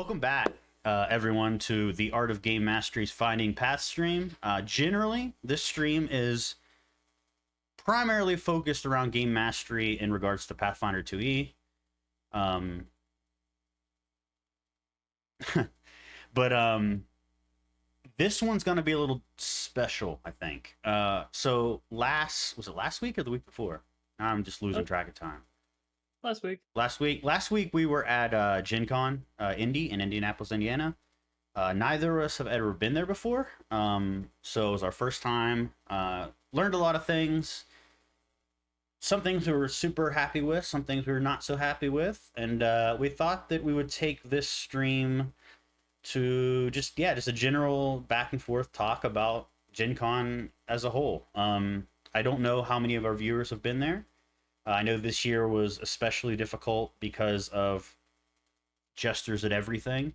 Welcome back, everyone, to the Art of Game Mastery's Finding Path stream. Generally, this stream is primarily focused around game mastery in regards to Pathfinder 2e. Um, but this one's going to be a little special, I think. So was it last week or the week before? I'm just losing track of time. Last week. Last week we were at GenCon, Indy in Indianapolis, Indiana. Neither of us have ever been there before, so it was our first time. Learned a lot of things. Some things we were super happy with, some things we were not so happy with, and we thought that we would take this stream to just a general back and forth talk about GenCon as a whole. I don't know how many of our viewers have been there. I know this year was especially difficult because of gestures at everything.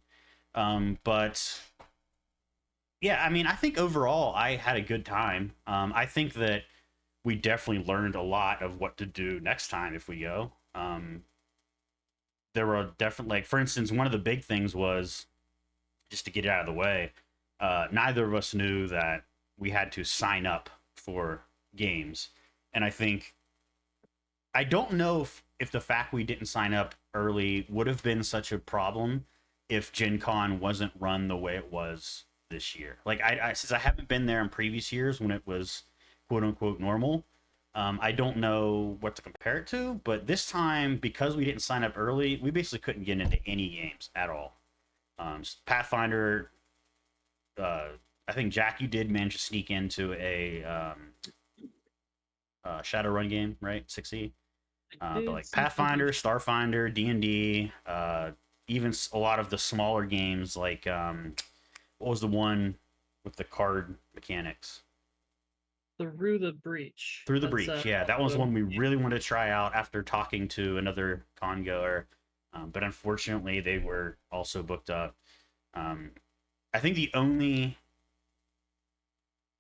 But yeah, I mean, I think overall I had a good time. I think that we definitely learned a lot of what to do next time if we go. There were definitely, like, for instance, one of the big things was, just to get it out of the way, neither of us knew that we had to sign up for games. And I don't know if the fact we didn't sign up early would have been such a problem if Gen Con wasn't run the way it was this year. Like, since I haven't been there in previous years when it was quote unquote normal, I don't know what to compare it to, but this time, because we didn't sign up early, we basically couldn't get into any games at all. Pathfinder, I think, Jack, you did manage to sneak into a Shadowrun game, right? 6e. But like Pathfinder, Starfinder, D&D, even a lot of the smaller games, like what was the one with the card mechanics? Through the Breach. Through the Breach, yeah, that was one we really wanted to try out after talking to another con goer, but unfortunately they were also booked up. I think the only,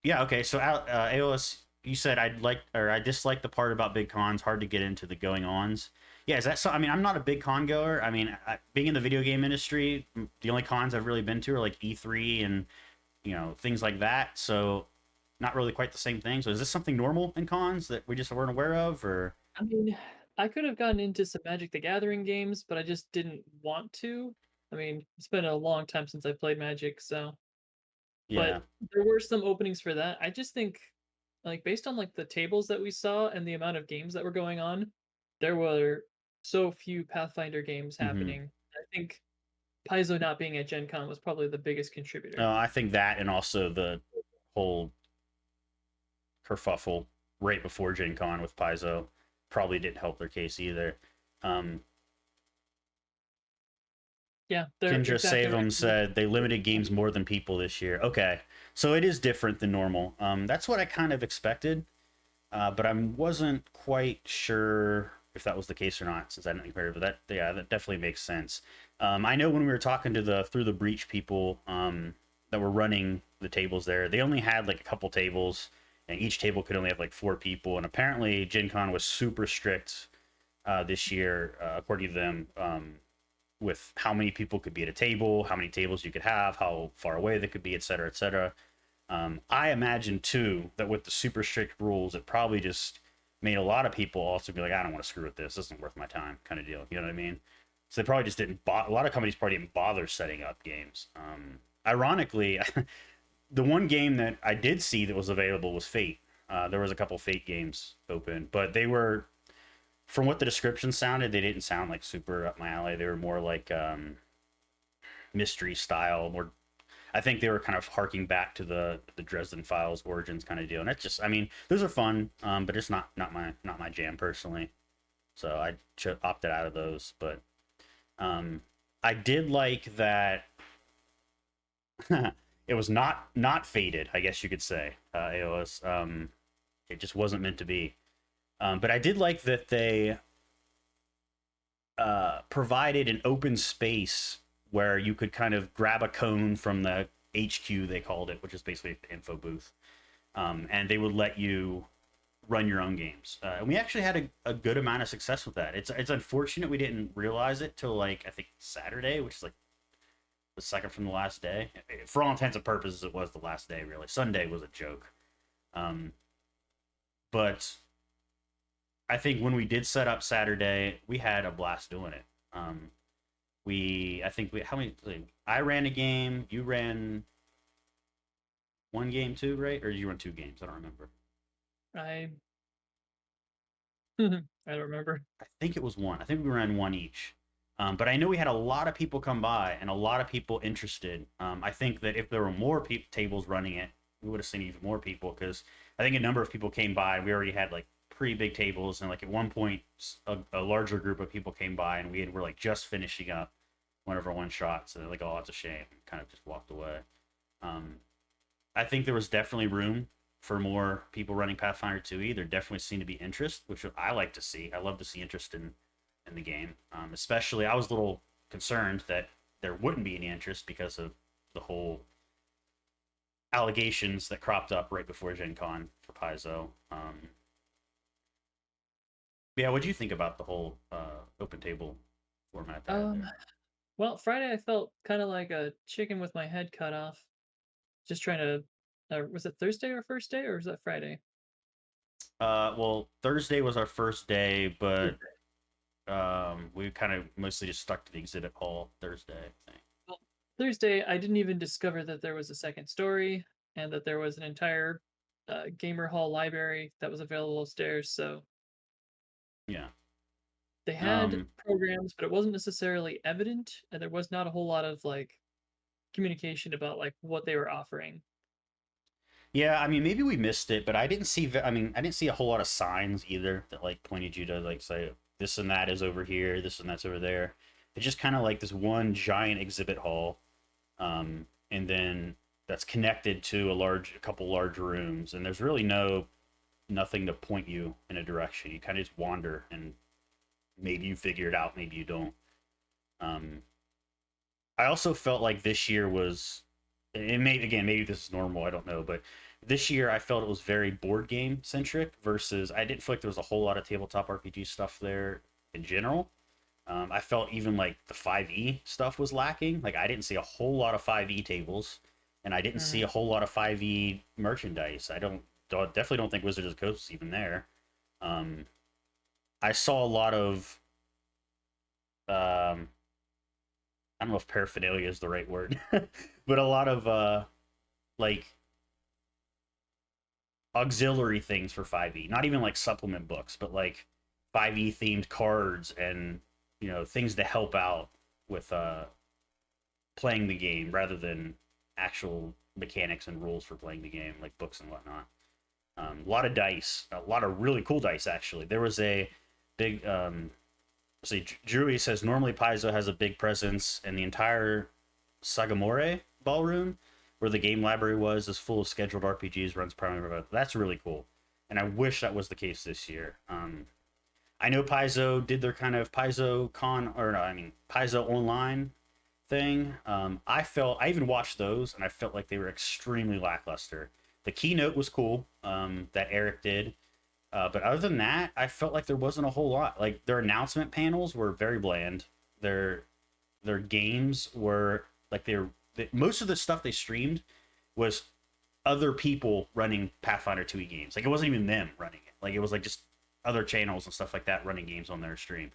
so AOS, you said I dislike the part about big cons, hard to get into the going-ons. Yeah, is that so? I mean, I'm not a big con goer. I mean, being in the video game industry, the only cons I've really been to are like E3 and, things like that. So not really quite the same thing. So is this something normal in cons that we just weren't aware of, or? I mean, I could have gotten into some Magic the Gathering games, but I just didn't want to. I mean, it's been a long time since I played Magic, so. Yeah. But there were some openings for that. I just think, like, based on like the tables that we saw and the amount of games that were going on, there were so few Pathfinder games happening. I think Paizo not being at Gen Con was probably the biggest contributor. I think that, and also the whole kerfuffle right before Gen Con with Paizo probably didn't help their case either. Yeah, Kendra Savum said they limited games more than people this year. Okay, so it is different than normal. That's what I kind of expected, but I wasn't quite sure if that was the case or not, since I didn't compare it. But that definitely makes sense. I know when we were talking to the Through the Breach people that were running the tables there, they only had like a couple tables, and each table could only have like 4 people. And apparently, Gen Con was super strict this year, according to them. With how many people could be at a table, how many tables you could have, how far away they could be, et cetera, et cetera. I imagine, too, that with the super strict rules, it probably just made a lot of people also be like, I don't want to screw with this. This isn't worth my time, kind of deal. You know what I mean? So they probably just didn't a lot of companies probably didn't bother setting up games. Ironically, the one game that I did see that was available was Fate. There was a couple Fate games open, but they were, from what the description sounded, they didn't sound like super up my alley. They were more like mystery style. More, I think they were kind of harking back to the Dresden Files Origins kind of deal. And that's just, I mean, those are fun, but it's not my jam personally. So I opted out of those. But I did like that it was not fated, I guess you could say. AOS. It just wasn't meant to be. But I did like that they provided an open space where you could kind of grab a cone from the HQ, they called it, which is basically the info booth, and they would let you run your own games. And we actually had a good amount of success with that. It's unfortunate we didn't realize it till, like, I think Saturday, which is like the second from the last day. For all intents and purposes, it was the last day. Really, Sunday was a joke. Um, but I think when we did set up Saturday, we had a blast doing it. I think we, how many? I ran a game. You ran one game too, right? Or you run two games? I don't remember. I I don't remember. I think it was one. I think we ran one each. But I know we had a lot of people come by and a lot of people interested. I think that if there were more tables running it, we would have seen even more people because I think a number of people came by. We already had like pretty big tables, and like at one point, a larger group of people came by, and were like just finishing up one of our one shots. And they're like, "Oh, it's a shame," and kind of just walked away. Um, I think there was definitely room for more people running Pathfinder 2e. There definitely seemed to be interest, which I like to see. I love to see interest in the game. Especially, I was a little concerned that there wouldn't be any interest because of the whole allegations that cropped up right before Gen Con for Paizo. Yeah, what do you think about the whole open table format they had Um, there? well, Friday I felt kind of like a chicken with my head cut off, just trying to. Was it Thursday our first day, or was that Friday? Well, Thursday was our first day, but Thursday. we kind of mostly just stuck to the exhibit hall Thursday, I think. Well, Thursday I didn't even discover that there was a second story and that there was an entire gamer hall library that was available upstairs. So Yeah. they had Um, programs, but it wasn't necessarily evident, and there was not a whole lot of like communication about like what they were offering. yeah, I mean, maybe we missed it, but I didn't see. I mean, I didn't see a whole lot of signs either that like pointed you to like say this and that is over here, this and that's over there. It's just kind of like this one giant exhibit hall, and then that's connected to a couple large rooms, and there's really nothing to point you in a direction. You kind of just wander, and maybe you figure it out, maybe you don't. Um, I also felt like this year was, it may again maybe this is normal, I don't know, but this year I felt it was very board game centric versus I didn't feel like there was a whole lot of tabletop RPG stuff there in general. I felt even like the 5e stuff was lacking. Like I didn't see a whole lot of 5e tables, and I didn't see Mhm. a whole lot of 5e merchandise. Definitely don't think Wizards of the Coast was even there. Um, I saw a lot of I don't know if paraphernalia is the right word, but a lot of like auxiliary things for 5e. Not even like supplement books, but like 5e themed cards and things to help out with playing the game rather than actual mechanics and rules for playing the game, like books and whatnot. A lot of dice, a lot of really cool dice actually. There was a big see, Drewy says normally Paizo has a big presence, and the entire Sagamore ballroom, where the game library was, is full of scheduled RPGs. Runs primarily. That's really cool, and I wish that was the case this year. I know Paizo did their kind of Paizo Con, or no, I mean Paizo Online thing. I even watched those, and I felt like they were extremely lackluster. The keynote was cool that Eric did, but other than that, I felt like there wasn't a whole lot. Like their announcement panels were very bland. Their games were like most of the stuff they streamed was other people running Pathfinder 2e games. Like it wasn't even them running it. Like it was like just other channels and stuff like that running games on their stream.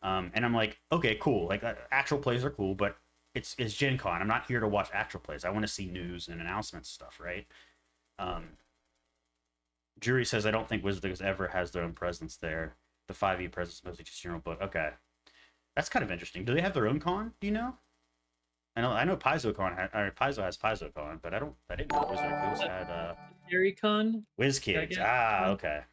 And I'm like, okay, cool. Like actual plays are cool, but it's Gen Con. I'm not here to watch actual plays. I want to see news and announcements stuff, right? Um, Jury says I don't think Wizards ever has their own presence there. The 5e presence mostly just general book. Okay, that's kind of interesting. Do they have their own con? Do you know? I know Paizo has PaizoCon, but I didn't know Wizard Coast had Legendary Con, Whiz Kids. Gigantic Ah, Con. okay.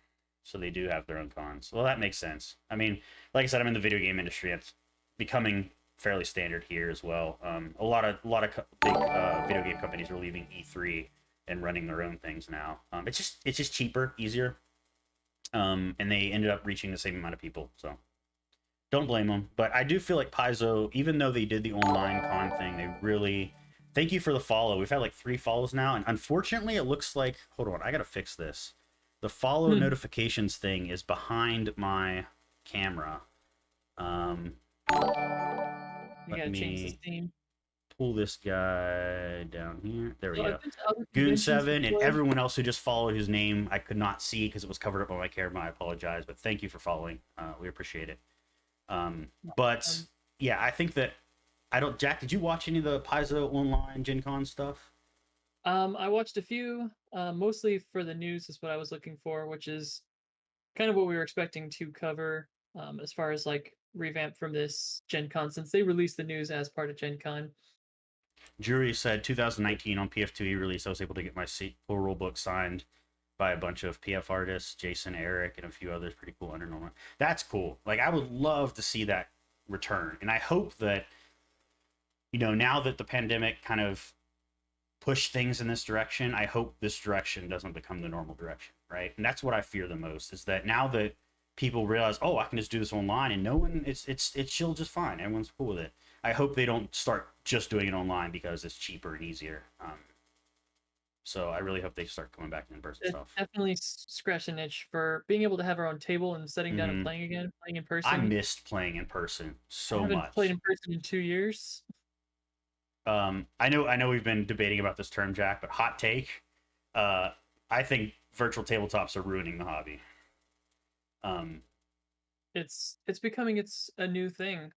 So they do have their own cons. Well, that makes sense. I mean, like I said, I'm in the video game industry. It's becoming fairly standard here as well. A lot of big video game companies are leaving E3 and running their own things now. It's just cheaper, easier, and they ended up reaching the same amount of people. So don't blame them. But I do feel like Paizo, even though they did the online con thing, they really thank you for the follow. We've had like 3 follows now, and unfortunately, it looks like hold on, I gotta fix this. The follow You notifications thing is behind my camera. Um, let gotta change this me theme. pull this guy down here. There we So go. I've been to other Goon conventions 7 and before. everyone else who just followed, whose name I could not see because it was covered up on my camera. I apologize, but thank you for following. We appreciate it. But Um, yeah, I think that I don't. Jack, did you watch any of the Paizo Online Gen Con stuff? I watched a few, mostly for the news is what I was looking for, which is kind of what we were expecting to cover, as far as like revamp from this Gen Con, since they released the news as part of Gen Con. Jury said 2019 on PF2E release. I was able to get my full rule book signed by a bunch of PF artists, Jason, Eric, and a few others. Pretty cool under normal. That's cool. Like I would love to see that return, and I hope that now that the pandemic kind of pushed things in this direction, I hope this direction doesn't become the normal direction, right? And that's what I fear the most is that now that people realize, oh, I can just do this online and no one, it's chill just fine. Everyone's cool with it. I hope they don't start just doing it online because it's cheaper and easier. So I really hope they start coming back to in-person It stuff. definitely scratched an itch for being able to have our own table and sitting down and playing again, playing in I person. missed playing in person I so haven't played much. in person in 2 years. I know we've been debating about this term, Jack, but hot take. I think virtual tabletops are ruining the hobby. It's becoming a new thing.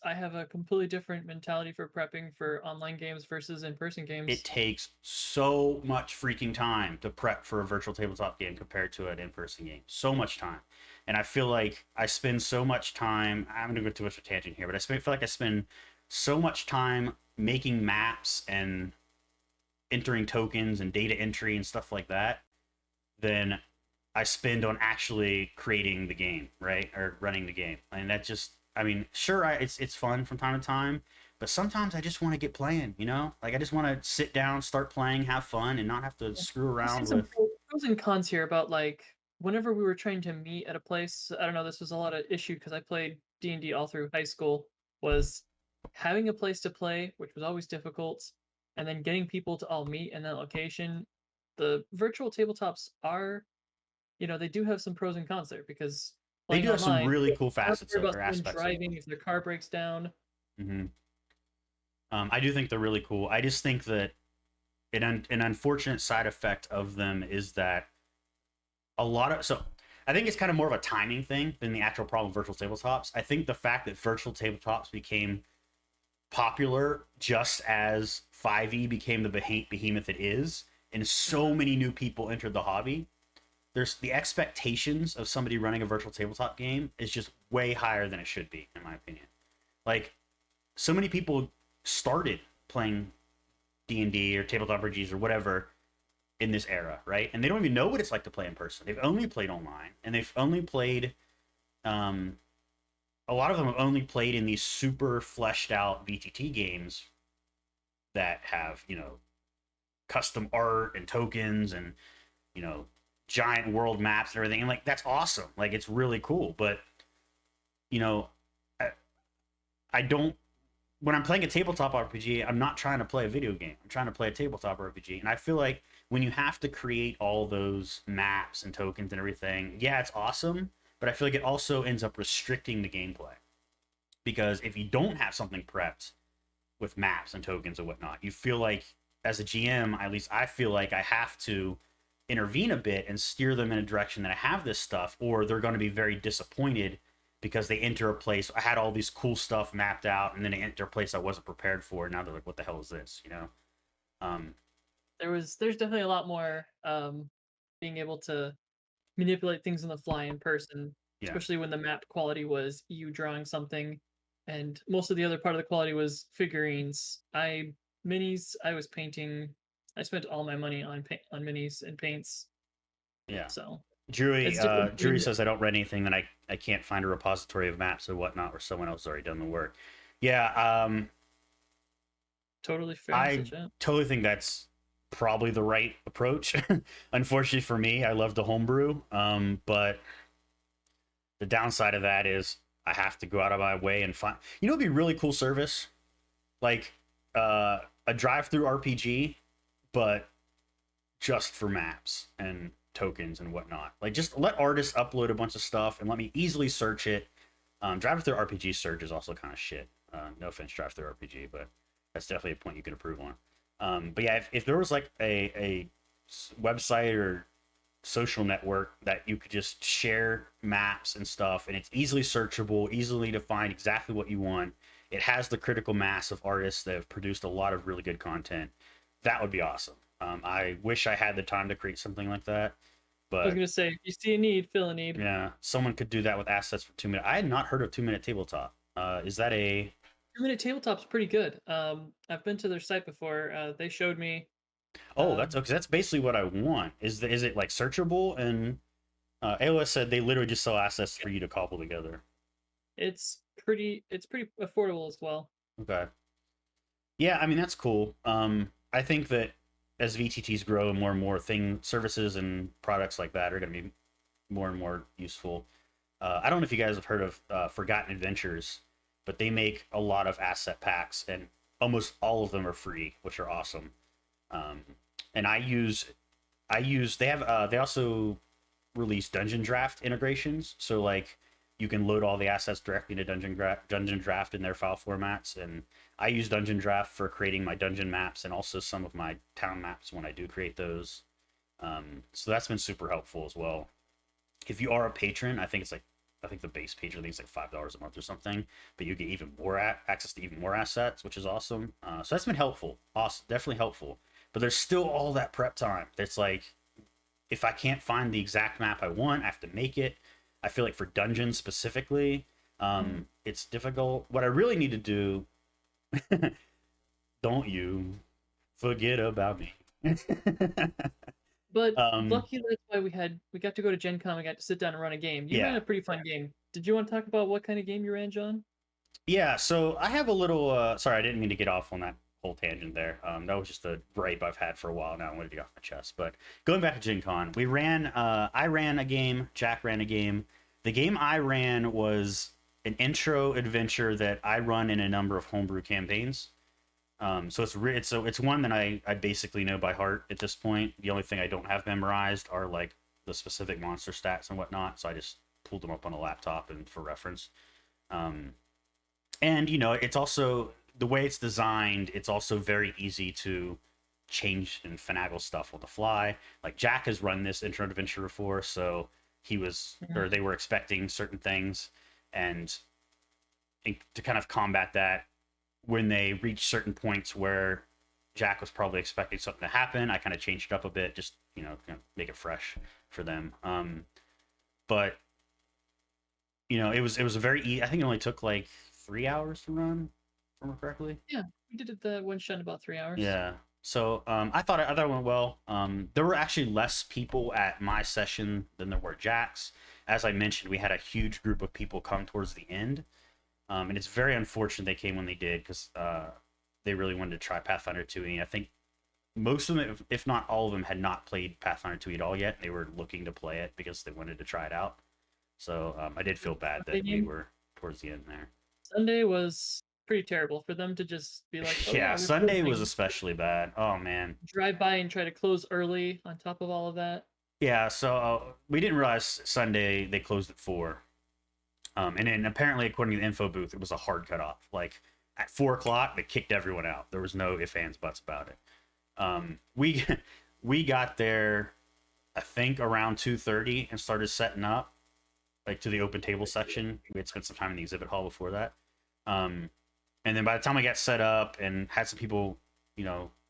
I have a completely different mentality for prepping for online games versus in-person It games. takes so much freaking time to prep for a virtual tabletop game compared to an in-person game. So much time. And I feel like I spend so much time. I'm gonna go too much of a tangent here, but feel like I spend so much time making maps and entering tokens and data entry and stuff like that than I spend on actually creating the game, right? Or running the game. And that just, I mean, sure, it's fun from time to time, but sometimes I just want to get playing, Like I just want to sit down, start playing, have fun, and not have to screw I see around some with. pros and cons here about like whenever we were trying to meet at a place. I don't know. This was a lot of issue because I played D&D all through high school. Was having a place to play, which was always difficult, and then getting people to all meet in that location. The virtual tabletops are, they do have some pros and cons there because They playing do have some online, really you cool don't have to facets worry about or someone aspects of them. driving if their car breaks down. Mm-hmm. I do think they're really cool. I just think that an unfortunate side effect of them is that I think it's kind of more of a timing thing than the actual problem with virtual tabletops. I think the fact that virtual tabletops became popular just as 5e became the behemoth it is, and so many new people entered the hobby. There's the expectations of somebody running a virtual tabletop game is just way higher than it should be, in my opinion. Like, so many people started playing D&D or tabletop RPGs or whatever in this era, right? And they don't even know what it's like to play in person. They've only played online, and they've only played. A lot of them have only played in these super fleshed out VTT games that have custom art and tokens and you know giant world maps and everything. And like that's awesome. Like it's really cool. But you know, I, I don't. When I'm playing a tabletop RPG, I'm not trying to play a video game. I'm trying to play a tabletop RPG. And I feel like when you have to create all those maps and tokens and everything, yeah, it's awesome. But I feel like it also ends up restricting the gameplay. Because if you don't have something prepped with maps and tokens and whatnot, you feel like, as a GM, at least I feel like I have to intervene a bit and steer them in a direction that I have this stuff, or they're going to be very disappointed because they enter a place. I had all these cool stuff mapped out, and then they enter a place I wasn't prepared for. Now they're like, "What the hell is this?" Um, There's definitely a lot more being able to manipulate things on the fly in person, yeah, especially when the map quality was you drawing something, and most of the other part of the quality was figurines. Minis. I was painting. I spent all my money on minis and paints. yeah. So Drury, it's different. Drury says I don't read anything that I can't find a repository of maps or whatnot where someone else has already done the work. Yeah, Totally fair I message. Yeah. totally think that's probably the right approach. Unfortunately for me, I love to homebrew, but the downside of that is I have to go out of my way and find. It'd be really cool service, like a drive-through RPG, but just for maps and tokens and whatnot. Like just let artists upload a bunch of stuff and let me easily search it. Drive-through RPG search is also kind of shit. No offense, drive-through RPG, but That's definitely a point you can improve on. But yeah, if there was like a website or social network that you could just share maps and stuff, and it's easily searchable, easily to find exactly what you want. It has the critical mass of artists that have produced a lot of really good content. That would be awesome. I wish I had the time to create something like that, I was but gonna say, if you see a need, fill a need. yeah, someone could do that with assets for 2 minutes. I had not heard of 2 minute tabletop. Is that a? 2 minute tabletop's pretty good. I've been to their site before. They showed me. Oh, that's Um, okay. That's basically what I want. Is it like searchable? And AOS said they literally just sell assets for you to cobble together. it's pretty affordable as well. Okay. Yeah, I mean that's cool. I think that as VTTs grow and more services and products like that are going to be more and more useful. I don't know if you guys have heard of Forgotten Adventures, but they make a lot of asset packs, and almost all of them are free, which are awesome. Um, and I use they also release Dungeon Draft integrations, so like you can load all the assets directly into Dungeon Draft in their file formats, and I use Dungeon Draft for creating my dungeon maps and also some of my town maps when I do create those. So that's been super helpful as well. If you are a patron, I think the base patron thing is like $5 a month or something, but you get even more access to even more assets, which is awesome. So that's been helpful, awesome, definitely helpful. But there's still all that prep time. It's like if I can't find the exact map I want, I have to make it. I feel like for dungeons specifically, it's difficult. What I really need to do, don't you forget about me. But um, lucky that's why we got to go to Gen Con. We got to sit down and run a game. You ran yeah, a pretty fun game. Did you want to talk about what kind of game you ran, John? yeah. So I have a little. Sorry, I didn't mean to get off on that whole tangent there. That was just a gripe I've had for a while now. I wanted to get off my chest. But going back to Gen Con, we ran. I ran a game. Jack ran a game. The game I ran was an intro adventure that I run in a number of homebrew campaigns. So it's one that I basically know by heart at this point. The only thing I don't have memorized are like the specific monster stats and whatnot. So I just pulled them up on a laptop and for reference. Um, and it's also the way it's designed. It's also very easy to change and finagle stuff on the fly. Like Jack has run this intro adventure before, so or they were expecting certain things, and to kind of combat that, when they reached certain points where Jack was probably expecting something to happen, I kind of changed it up a bit, just make it fresh for them. But it was a I think it only took like 3 hours to run, if I remember correctly. Yeah, we did it the one shot in about 3 hours. Yeah. So I thought it went well. There were actually less people at my session than there were Jack's. As I mentioned, we had a huge group of people come towards the end. And it's very unfortunate they came when they did, because they really wanted to try Pathfinder 2e. I think most of them, if not all of them, had not played Pathfinder 2e at all yet. They were looking to play it because they wanted to try it out. So I did feel bad that we were towards the end there. Sunday was pretty terrible for them to just be like, oh, Yeah, we're Sunday was closing. especially bad. Oh man. Drive by and try to close early on top of all of that. Yeah, so we didn't realize Sunday they closed at 4. And then apparently, according to the info booth, it was a hard cutoff. Like at 4 o'clock, they kicked everyone out. There was no ifs, ands, buts about it. We we got there, I think around 2:30 and started setting up, like to the open table section. We had spent some time in the exhibit hall before that. And then by the time I got set up and had some people,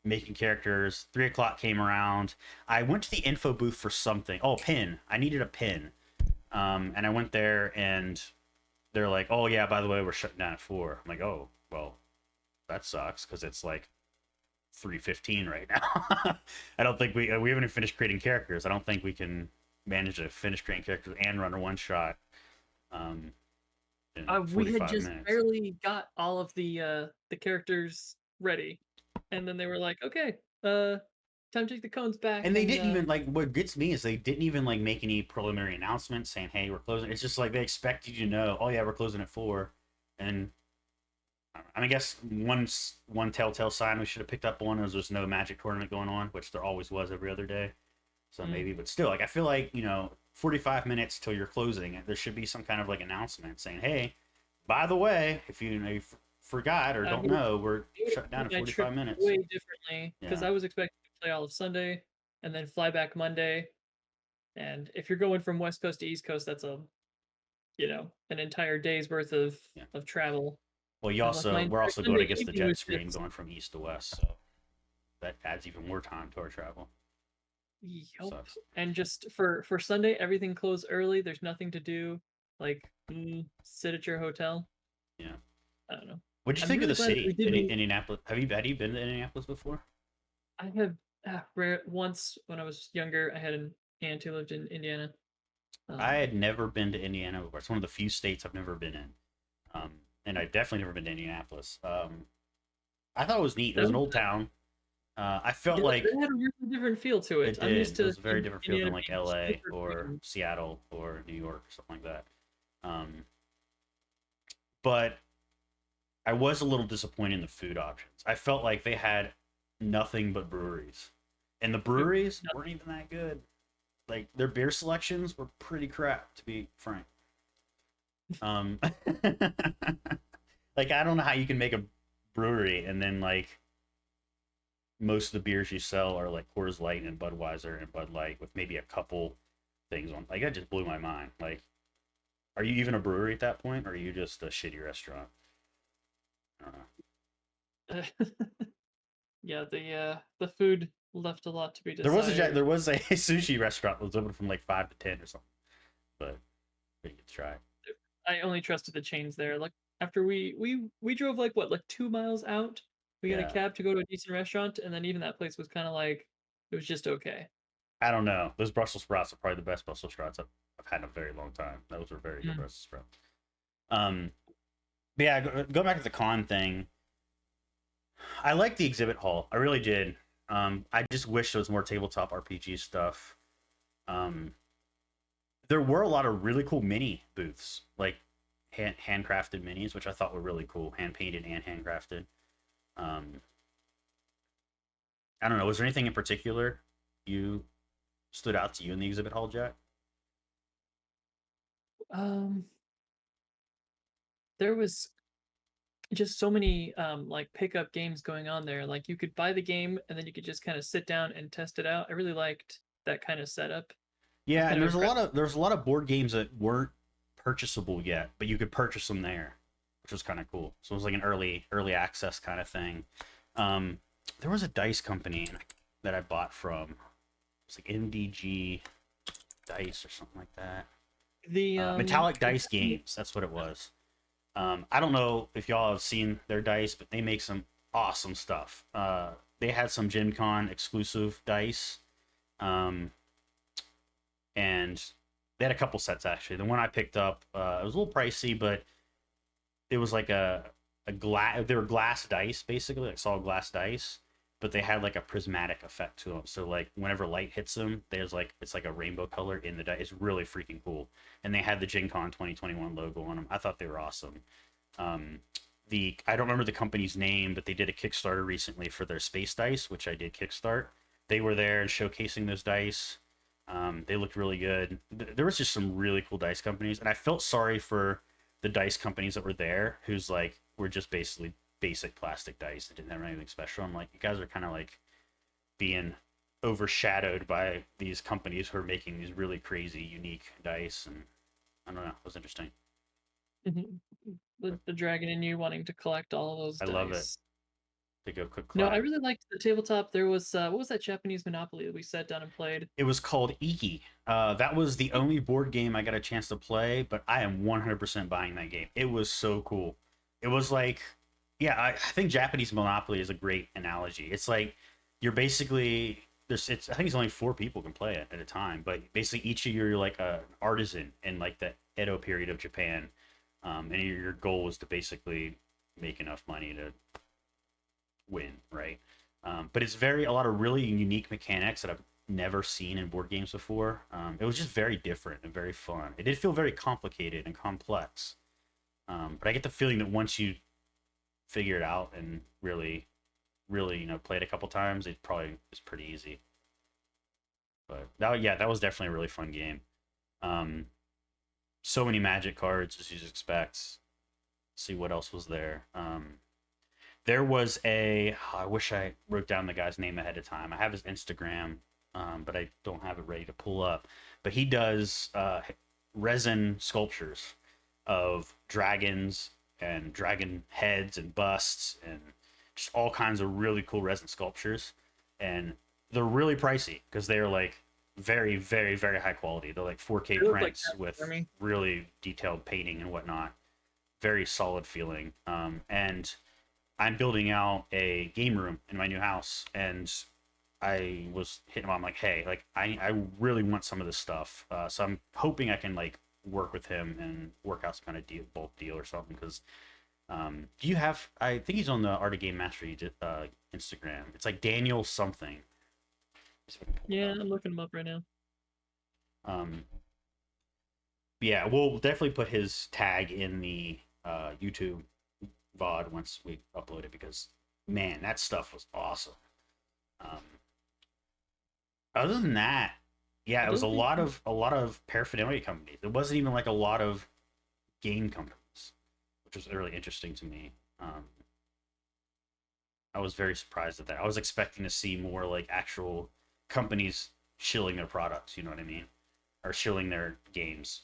making characters, 3 o'clock came around. I went to the info booth for something. Oh, pin. I needed a pin. And I went there and they're like, oh yeah, by the way, we're shutting down at 4. I'm like, oh, well, that sucks, because it's like 3:15 right now. I don't think we haven't even finished creating characters. I don't think we can manage to finish creating characters and run a one shot. In We had 45 just minutes. barely got all of the characters ready, and then they were like, okay, time to take the cones back. And they didn't even like. What gets me is they didn't even like make any preliminary announcements saying, "Hey, we're closing." It's just like they expect you to know, "Oh yeah, we're closing at 4." And I guess one telltale sign we should have picked up on is there's no Magic tournament going on, which there always was every other day. So maybe, but still, like I feel like 45 minutes till you're closing, there should be some kind of like announcement saying, "Hey, by the way, if you forgot or I don't would have know, we're shut down planned in my trip 45 minutes. way differently because Yeah. I was expecting to play all of Sunday and then fly back Monday. And if you're going from West Coast to East Coast, that's an entire day's worth of Yeah. travel. Well, And like my we're entire also going Sunday against the evening jet was stream just going from east to west, so that adds even more time to our travel. yep. Sucks. And just for Sunday, everything closed early. There's nothing to do. Like sit at your hotel. Yeah. I don't know. What'd you I'm think of really the glad that we city, didn't. Indianapolis? Have you been to Indianapolis before? I have once when I was younger. I had an aunt who lived in Indiana. I Um, had never been to Indiana before. It's one of the few states I've never been in, and I've definitely never been to Indianapolis. I thought it was neat. It that was an was old town. I felt yeah, like that had a really different feel to it. it I'm did. used It to was a very different feel than Indiana like being L.A. super or green. Seattle or New York or something like that. Um, but I was a little disappointed in the food options. I felt like they had nothing but breweries, and the Yep. breweries weren't even that good. Like their beer selections were pretty crap, to be frank. Um, like I don't know how you can make a brewery and then like most of the beers you sell are like Coors Light and Budweiser and Bud Light with maybe a couple things on. Like that just blew my mind. Like, are you even a brewery at that point, or are you just a shitty restaurant? I don't know. Yeah, the food left a lot to be desired. There was a sushi restaurant that was open from like 5 to 10 or something, but we could try. I only trusted the chains there. Like after we drove like 2 miles out, we got a Yeah, cab to go to a decent restaurant, and then even that place was kind of like it was just okay. I don't know. Those Brussels sprouts are probably the best Brussels sprouts I've had in a very long time. Those were very good Mm. Brussels sprouts. Um, but yeah, go back to the con thing. I like the exhibit hall. I really did. I just wish there was more tabletop RPG stuff. Um, there were a lot of really cool mini booths, like handcrafted minis, which I thought were really cool, hand painted and handcrafted. Um, I don't know. Was there anything in particular you stood out to you in the exhibit hall, Jack? Um, there was just so many like pickup games going on there. Like you could buy the game and then you could just kind of sit down and test it out. I really liked that kind of setup. I was Yeah, kind and of impressed. there's a lot of board games that weren't purchasable yet, but you could purchase them there, which was kind of cool. So it was like an early access kind of thing. Um, there was a dice company that I bought from. It's like MDG Dice or something like that. The Metallic Dice Games. That's what it was. I don't know if y'all have seen their dice, but they make some awesome stuff. They had some GenCon exclusive dice. Um, and they had a couple sets actually. The one I picked up, it was a little pricey, but it was like a glass. They were glass dice basically, like solid glass dice, but they had like a prismatic effect to them. So like whenever light hits them, there's like it's like a rainbow color in the dice. It's really freaking cool. And they had the Gen Con 2021 logo on them. I thought they were awesome. Um, the I don't remember the company's name, but they did a Kickstarter recently for their space dice, which I did kickstart. They were there and showcasing those dice. They looked really good. There was just some really cool dice companies, and I felt sorry for the dice companies that were there, who's like were just basically basic plastic dice that didn't have anything special. I'm like, you guys are kind of like being overshadowed by these companies who are making these really crazy, unique dice, and I don't know, it was interesting. Mhm. The dragon in you wanting to collect all of those I love it. dice. To go quick No, I clap. really liked the tabletop. There was what was that Japanese Monopoly that we sat down and played? It was called Iki. That was the only board game I got a chance to play, but I am 100% buying that game. It was so cool. It was like, yeah, I think Japanese Monopoly is a great analogy. It's like you're basically I think it's only 4 people can play it at a time, but basically each of you are like an artisan in like the Edo period of Japan, and your goal is to basically make enough money to win, right? But it's a lot of really unique mechanics that I've never seen in board games before. It was just very different and very fun. It did feel very complicated and complex, but I get the feeling that once you figure it out and really, play it a couple times, it probably is pretty easy. But that was definitely a really fun game. Um, so many magic cards as you'd expect. let's see what else was there. There was I wish I wrote down the guy's name ahead of time. I have his Instagram, but I don't have it ready to pull up. But he does resin sculptures of dragons and dragon heads and busts and just all kinds of really cool resin sculptures. And they're really pricey because they're like very, very, very high quality. They're like 4K They look like prints with taxidermy. really detailed painting and whatnot. Very solid feeling. And I'm building out a game room in my new house, and I was hitting him. I'm like, hey, like I really want some of this stuff. So I'm hoping I can like work with him and work out some kind of bulk deal or something. Because do you have? I think he's on the Art of Game Mastery Instagram. It's like Daniel something. Yeah, I'm looking them up right now. Um, yeah, we'll definitely put his tag in the YouTube VOD once we upload it because man, that stuff was awesome. Um, Other than that, yeah, I it was don't think a lot of paraphernalia companies. It wasn't even like a lot of game companies, which was really interesting to me. I was very surprised at that. I was expecting to see more like actual companies shilling their products. You know what I mean, or shilling their games,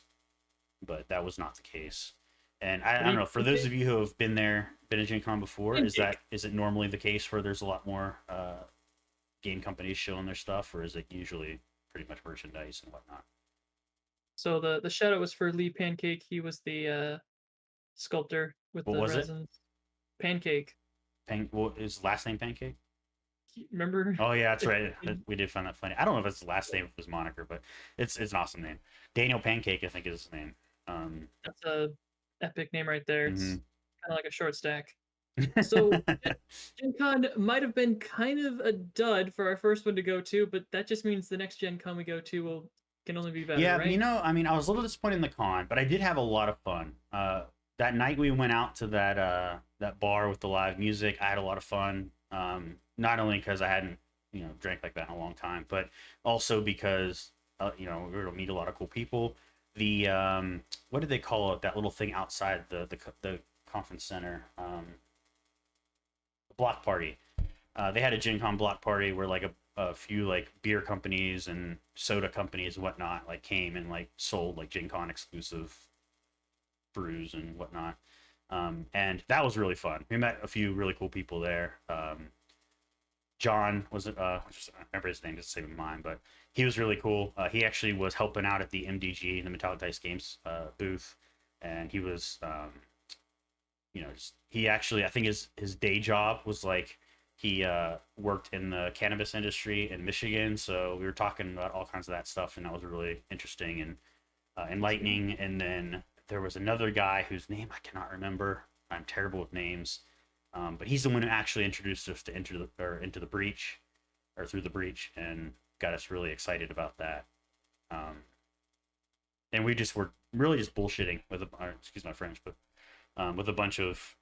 but that was not the case. And I what do don't you know. For think those of you who have been there, been to Gen Con before, pancake? is it normally the case where there's a lot more game companies showing their stuff, or is it usually pretty much merchandise and whatnot? So the shadow was for Lee Pancake. He was the sculptor with What the was it? resins. Pancake. What is last name Pancake? Remember? Oh yeah, that's right. We did find that funny. I don't know if it's his last name or his moniker, but it's an awesome name. Daniel Pancake, I think is his name. That's a epic name right there. It's Mhm. kind of like a short stack. So Gen Con might have been kind of a dud for our first one to go to, but that just means the next Gen Con we go to will can only be better, Yeah, you right? know, I mean, I was a little disappointed in the con, but I did have a lot of fun. That night we went out to that bar with the live music. I had a lot of fun. Not only because I hadn't drank like that in a long time, but also because we were able to meet a lot of cool people. The what did they call it? That little thing outside the conference center, the block party. They had a Gen Con block party where like a few like beer companies and soda companies and whatnot like came and like sold like Gen Con exclusive brews and whatnot. And that was really fun. We met a few really cool people there. John was I remember his name, just saving mine, but he was really cool. He actually was helping out at the MDG, the Metallic Dice Games booth, and he was he actually, I think his day job was like he worked in the cannabis industry in Michigan, so we were talking about all kinds of that stuff, and that was really interesting and enlightening. And then there was another guy whose name I cannot remember. I'm terrible with names, but he's the one who actually introduced us to into the breach or through the breach and got us really excited about that. Um, and we just were really just bullshitting with excuse my French, but with a bunch of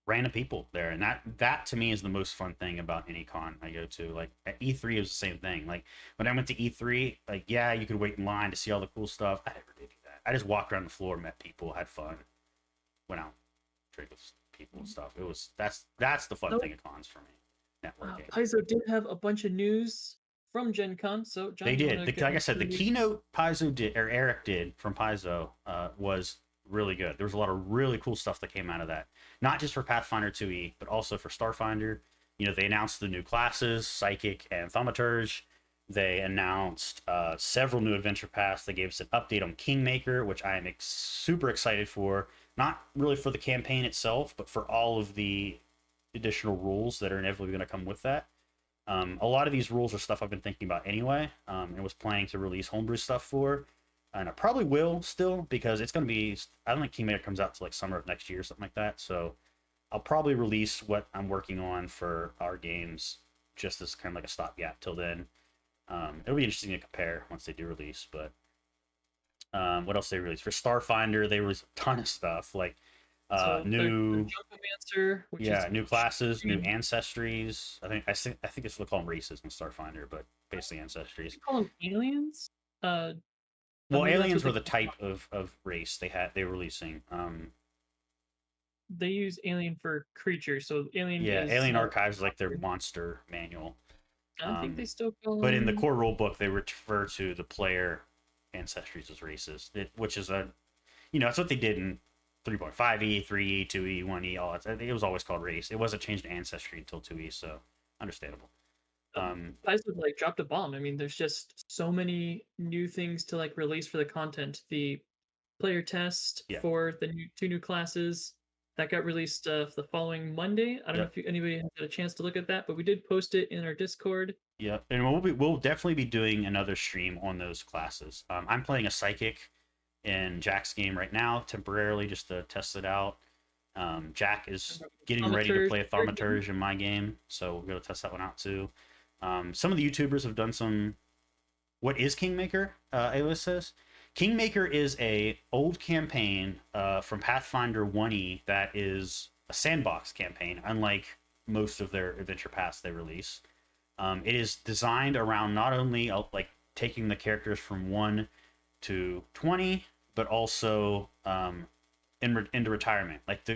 random people there, and that to me is the most fun thing about any con I go to. Like at E3 it was the same thing. Like when I went to E3, like yeah, you could wait in line to see all the cool stuff. I never did do that. I just walked around the floor, met people, had fun, went out, drank with people and stuff. It was that's the fun So thing of cons for me, networking. Paizo did have a bunch of news from Gen Con. So They John, you want did. to get Like I into said, the the news? keynote Paizo did, or Eric did from Paizo, was really good. There was a lot of really cool stuff that came out of that. Not just for Pathfinder 2e, but also for Starfinder. They announced the new classes, Psychic and Thaumaturge. They announced several new adventure paths. They gave us an update on Kingmaker, which I am super excited for. Not really for the campaign itself, but for all of the additional rules that are inevitably going to come with that. A lot of these rules are stuff I've been thinking about anyway, and was planning to release homebrew stuff for, and I probably will still because it's going to be. I don't think Kingmaker comes out to like summer of next year or something like that. So I'll probably release what I'm working on for our games just as kind of like a stopgap till then. It'll be interesting to compare once they do release. But what else they released for Starfinder? They released a ton of stuff like So the new Junkomancer, which is yeah, new classes, new ancestries. I think it's what they call them races in Starfinder, but basically ancestries. they call them aliens. But Well, maybe that's what aliens they were the call type of race they were releasing. they use Alien for creatures, so Alien Yeah, is Alien Archives is like their monster manual. I think they still call But in the them. core rule book, they refer to the player ancestries as races, which is that's what they did in 3.5e, 3e, 2e, 1e, all that. It was always called race. It wasn't changed to ancestry until 2e, so understandable. Paizo like dropped a bomb. I mean, there's just so many new things to like release for the content. The player test Yeah. for the two new classes that got released the following Monday. I don't know Yep. if anybody had a chance to look at that, but we did post it in our Discord. Yeah, and we'll definitely be doing another stream on those classes. I'm playing a psychic in Jack's game right now, temporarily just to test it out. Jack is getting ready to play a thaumaturge in my game, so we're gonna test that one out too. Some of the YouTubers have done some. What is Kingmaker? Ayla says Kingmaker is a old campaign from Pathfinder 1e that is a sandbox campaign, unlike most of their adventure paths they release. It is designed around not only like taking the characters from 1 to 20, but also into retirement. Like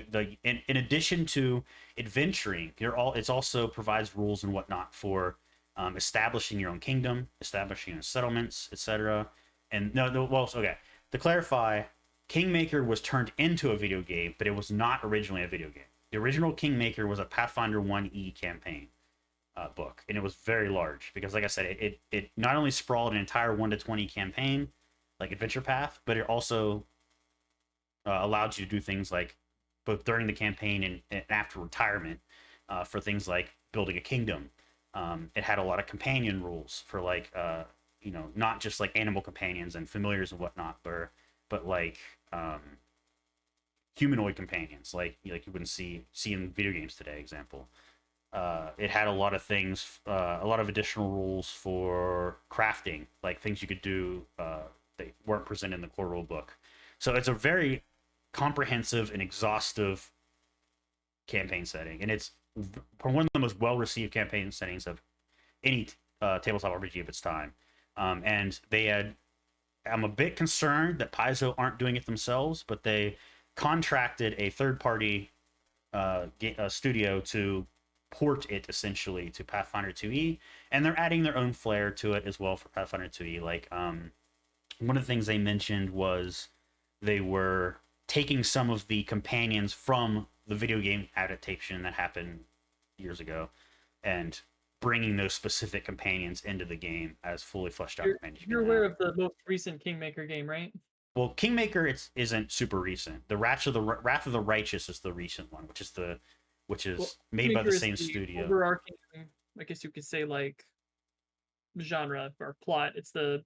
in addition to adventuring, it's also provides rules and whatnot for establishing your own kingdom, establishing your own settlements, etc. And okay. To clarify, Kingmaker was turned into a video game, but it was not originally a video game. The original Kingmaker was a Pathfinder 1e campaign book, and it was very large because, like I said, it not only sprawled an entire 1 to 20 campaign, like adventure path, but it also allowed you to do things like both during the campaign and after retirement for things like building a kingdom. It had a lot of companion rules for like not just like animal companions and familiars and whatnot, but like humanoid companions, like you wouldn't see in video games today. Example. It had a lot of things, a lot of additional rules for crafting, like things you could do that weren't presented in the core rule book. So it's a very comprehensive and exhaustive campaign setting, and it's one of the most well-received campaign settings of any tabletop RPG of its time. And I'm a bit concerned that Paizo aren't doing it themselves, but they contracted a third-party studio to port it essentially to Pathfinder 2e, and they're adding their own flair to it as well for Pathfinder 2e. Like one of the things they mentioned was they were taking some of the companions from the video game adaptation that happened years ago and bringing those specific companions into the game as fully fleshed out companions. You're aware of the most recent Kingmaker game, right? Well, Kingmaker isn't super recent. The Wrath of the Righteous is the recent one, which is made by the same studio. Overarching, I guess you could say, like genre or plot. It's the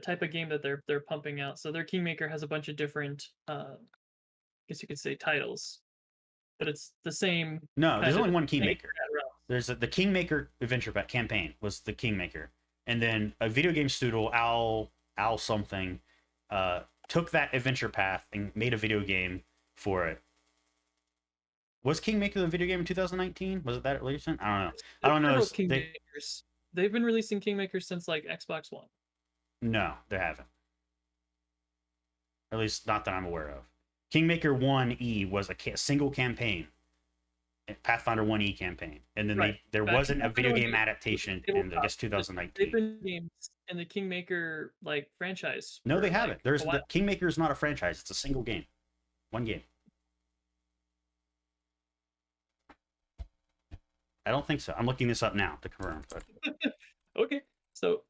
type of game that they're pumping out. So their Kingmaker has a bunch of different, I guess you could say, titles, but it's the same. No, there's only one Kingmaker. There's the Kingmaker adventure campaign was the Kingmaker, and then a video game studio, Owl something, took that adventure path and made a video game for it. Was Kingmaker the video game in 2019? Was it that recent? I don't know. They've been releasing Kingmakers since like Xbox One. No, they haven't. At least not that I'm aware of. Kingmaker 1E was a single campaign, Pathfinder 1E campaign, and then there wasn't a video game adaptation in I guess 2019. They've been games in the Kingmaker like franchise. No, they haven't. The Kingmaker is not a franchise. It's a single game, one game. I don't think so. I'm looking this up now to confirm. But... okay, so.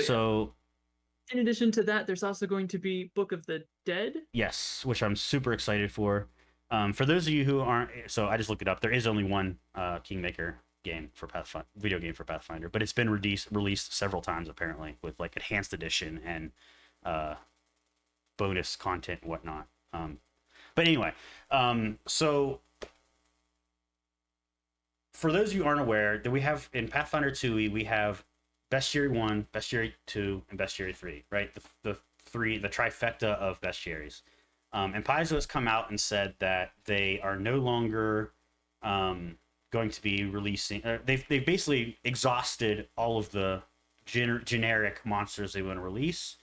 So in addition to that, there's also going to be Book of the Dead. Yes, which I'm super excited for. For those of you who aren't, so I just looked it up. There is only one Kingmaker game for Pathfinder, video game for Pathfinder, but it's been released several times apparently with like enhanced edition and bonus content and whatnot. But anyway, so for those of you who aren't aware, that we have in Pathfinder 2e, we have Bestiary 1, Bestiary 2, and Bestiary 3, right? The trifecta of bestiaries. And Paizo has come out and said that they are no longer going to be releasing. They've basically exhausted all of the generic monsters they want to release.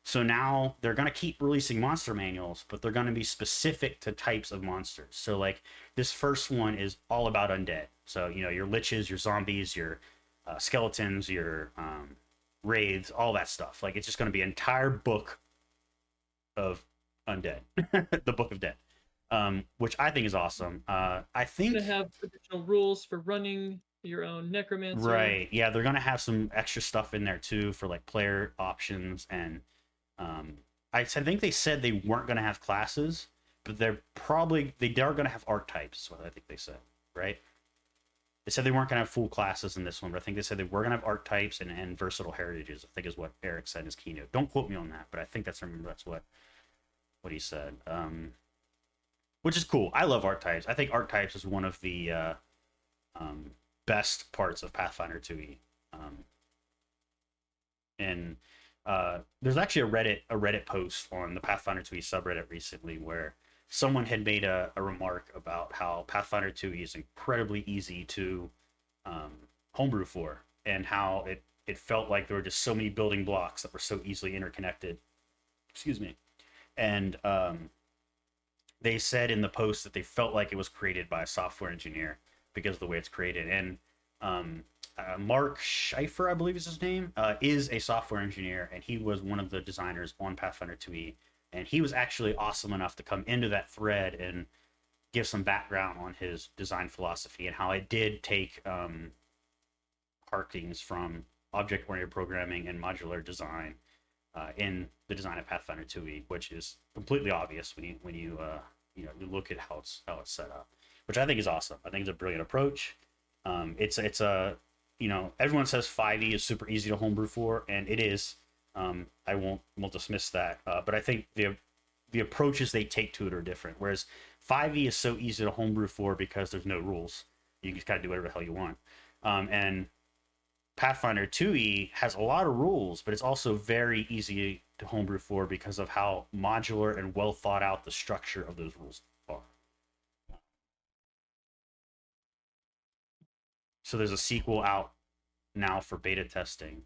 So now they're going to keep releasing monster manuals, but they're going to be specific to types of monsters. So like this first one is all about undead. So you know your liches, your zombies, your skeletons, your wraiths, all that stuff. Like it's just going to be an entire book of undead, the Book of Dead, which I think is awesome. I think Gonna have additional rules for running your own necromancer. right, yeah, they're gonna have some extra stuff in there too for like player options, and I think they said they weren't gonna have classes, but they are gonna have archetypes. Is what I think they said, right? They said they weren't gonna have full classes in this one, but I think they said they were gonna have archetypes and versatile heritages. I think is what Eric said in his keynote. Don't quote me on that, but I think that's what he said. Which is cool. I love archetypes. I think archetypes is one of the best parts of Pathfinder 2e. And there's actually a Reddit post on the Pathfinder 2e subreddit recently where someone had made a remark about how Pathfinder 2e is incredibly easy to homebrew for, and how it felt like there were just so many building blocks that were so easily interconnected. Excuse me. And they said in the post that they felt like it was created by a software engineer because of the way it's created. And Mark Schaefer, I believe is his name, is a software engineer, and he was one of the designers on Pathfinder 2e. And he was actually awesome enough to come into that thread and give some background on his design philosophy and how it did take harkings from object-oriented programming and modular design in the design of Pathfinder 2e, which is completely obvious when you look at how it's set up, which I think is awesome. I think it's a brilliant approach. It's a everyone says 5e is super easy to homebrew for, and it is. I won't dismiss that, but I think the approaches they take to it are different. Whereas 5e is so easy to homebrew for because there's no rules. You just kind of do whatever the hell you want. And Pathfinder 2e has a lot of rules, but it's also very easy to homebrew for because of how modular and well thought out the structure of those rules are. So there's a sequel out now for beta testing.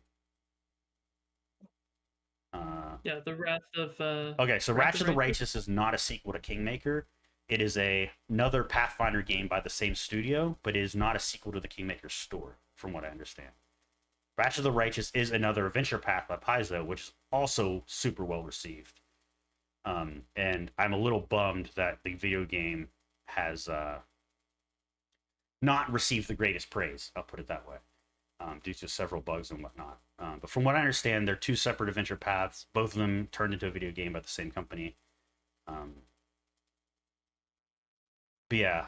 Yeah, the Wrath of. Okay, so Rapture the Righteous is not a sequel to Kingmaker. It is another Pathfinder game by the same studio, but it is not a sequel to the Kingmaker story, from what I understand. Rapture the Righteous is another adventure path by Paizo, which is also super well received. And I'm a little bummed that the video game has not received the greatest praise, I'll put it that way, due to several bugs and whatnot. But from what I understand, they're two separate adventure paths, both of them turned into a video game by the same company. But yeah,